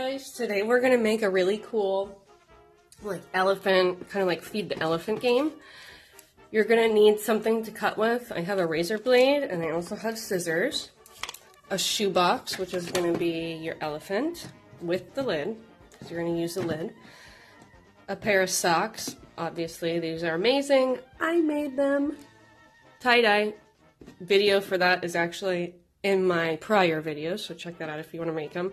Guys, today we're gonna make a really cool like elephant, kind of like feed the elephant game. You're gonna need something to cut with. I have a razor blade and I also have scissors, a shoebox, which is gonna be your elephant with the lid, because you're gonna use the lid, a pair of socks. Obviously, these are amazing. I made them. Tie-dye video for that is actually in my prior videos, so check that out if you want to make them.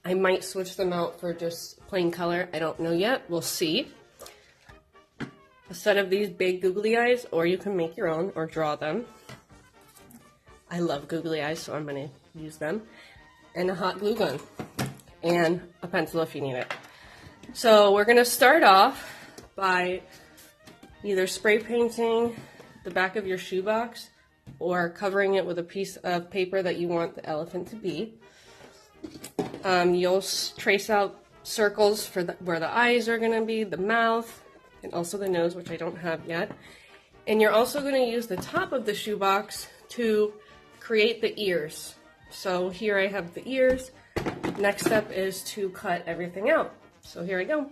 I might switch them out for just plain color. I don't know yet. We'll see. A set of these big googly eyes, or you can make your own or draw them. I love googly eyes, so I'm going to use them. And a hot glue gun. And a pencil if you need it. So we're going to start off by either spray painting the back of your shoebox or covering it with a piece of paper that you want the elephant to be. You'll trace out circles for where the eyes are going to be, the mouth, and also the nose, which I don't have yet. And you're also going to use the top of the shoebox to create the ears. So here I have the ears. Next step is to cut everything out. So here I go.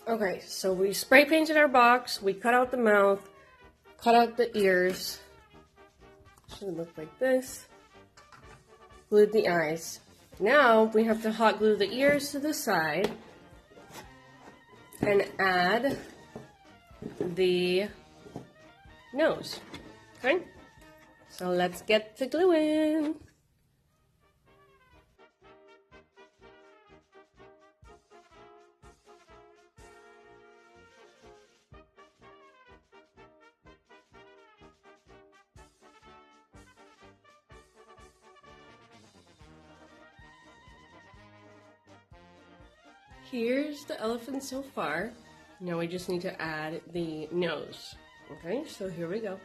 Okay, so we spray painted our box, we cut out the mouth, cut out the ears, should look like this, glued the eyes. Now we have to hot glue the ears to the side and add the nose, okay? So let's get to gluing. Here's the elephant so far. Now we just need to add the nose. Okay, so here we go.